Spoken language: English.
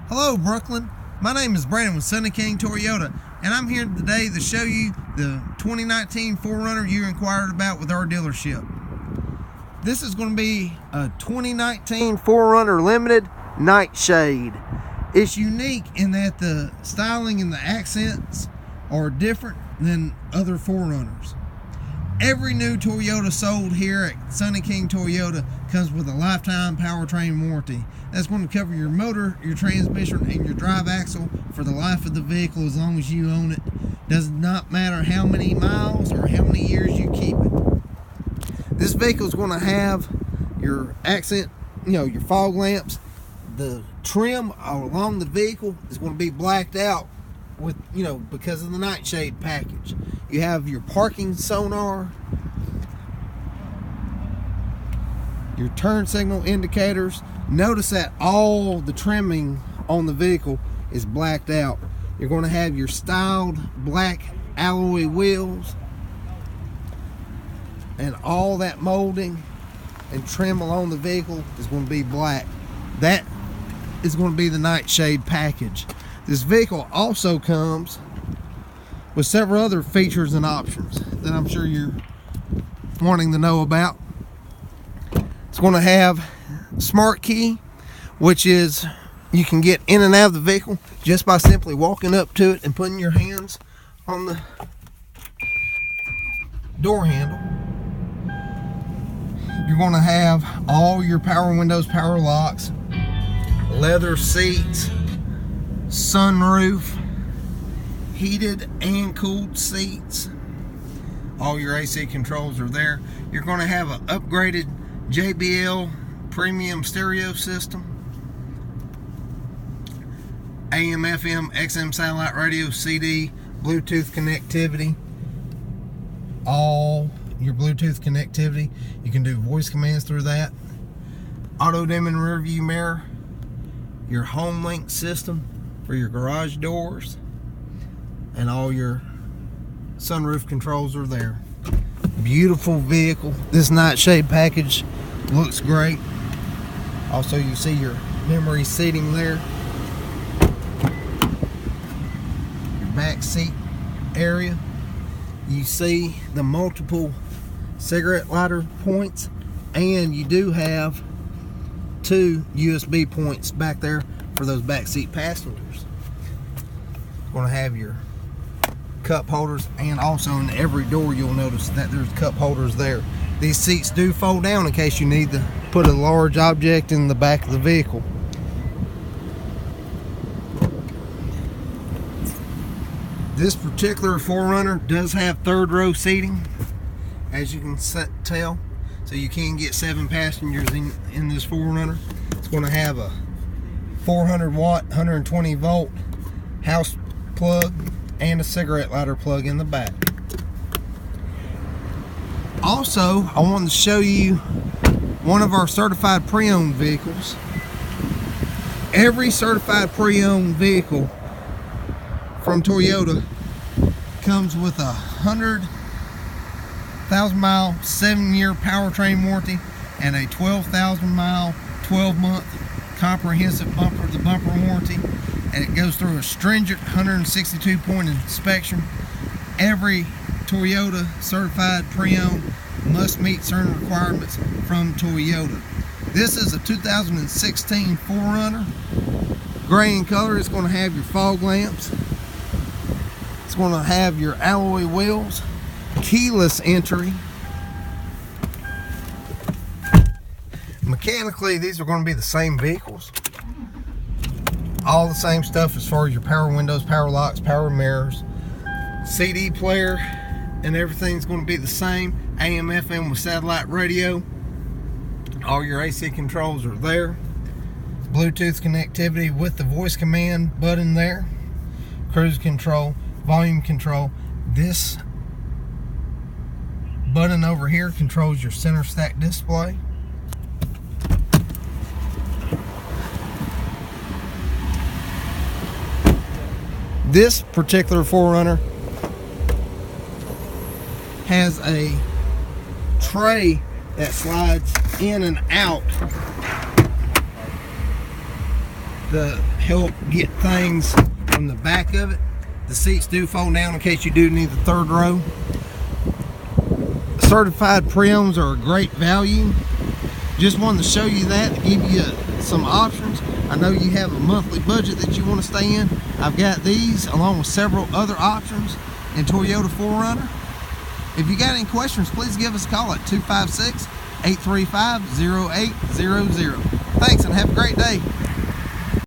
Hello Brooklyn, my name is Brandon with Sunny King Toyota, and I'm here today to show you the 2019 4Runner you inquired about with our dealership. This is going to be a 2019 4Runner Limited Nightshade. It's unique in that the styling and the accents are different than other 4Runners. Every new Toyota sold here at Sunny King Toyota comes with a lifetime powertrain warranty. That's going to cover your motor, your transmission, and your drive axle for the life of the vehicle as long as you own it. Does not matter how many miles or how many years you keep it. This vehicle is going to have your accent, your fog lamps. The trim along the vehicle is going to be blacked out with, because of the nightshade package. You have your parking sonar, your turn signal indicators. Notice that all the trimming on the vehicle is blacked out. You're going to have your styled black alloy wheels, and all that molding and trim along the vehicle is going to be black. That is going to be the nightshade package. This vehicle also comes with several other features and options that I'm sure you're wanting to know about. It's going to have smart key, which is you can get in and out of the vehicle just by simply walking up to it and putting your hands on the door handle. You're going to have all your power windows, power locks, leather seats, sunroof, heated and cooled seats. All your AC controls are there. You're going to have an upgraded JBL premium stereo system, AM, FM, XM satellite radio, CD, Bluetooth connectivity. All your Bluetooth connectivity, you can do voice commands through that. Auto dimming rear view mirror, your home link system for your garage doors, and all your sunroof controls are there. Beautiful vehicle. This nightshade package looks great. Also, you see your memory seating there, your back seat area. You see the multiple cigarette lighter points, and you do have 2 USB points back there for those back seat passengers. Going to have your cup holders, and also in every door you'll notice that there's cup holders there. These seats do fold down in case you need to put a large object in the back of the vehicle. This particular 4Runner does have third row seating, as you can tell, so you can get 7 passengers in this 4Runner. It's going to have a 400 watt 120 volt house plug and a cigarette lighter plug in the back. Also, I wanted to show you one of our certified pre-owned vehicles. Every certified pre-owned vehicle from Toyota comes with a 100,000 mile 7-year powertrain warranty and a 12,000 mile 12-month comprehensive bumper to bumper warranty, and it goes through a stringent 162 point inspection. Every Toyota certified pre-owned must meet certain requirements from Toyota. This is a 2016 4Runner, gray in color. It's going to have your fog lamps. It's going to have your alloy wheels, keyless entry. Mechanically, these are going to be the same vehicles. All the same stuff as far as your power windows, power locks, power mirrors, CD player, and everything's going to be the same. AM, FM with satellite radio. All your AC controls are there. Bluetooth connectivity with the voice command button there. Cruise control, volume control. This button over here controls your center stack display. This particular 4Runner has a tray that slides in and out to help get things from the back of it. The seats do fold down in case you do need the third row. Certified prims are a great value. Just wanted to show you that, to give you some options. I know you have a monthly budget that you want to stay in. I've got these along with several other options in Toyota 4Runner. If you got any questions, please give us a call at 256-835-0800. Thanks and have a great day.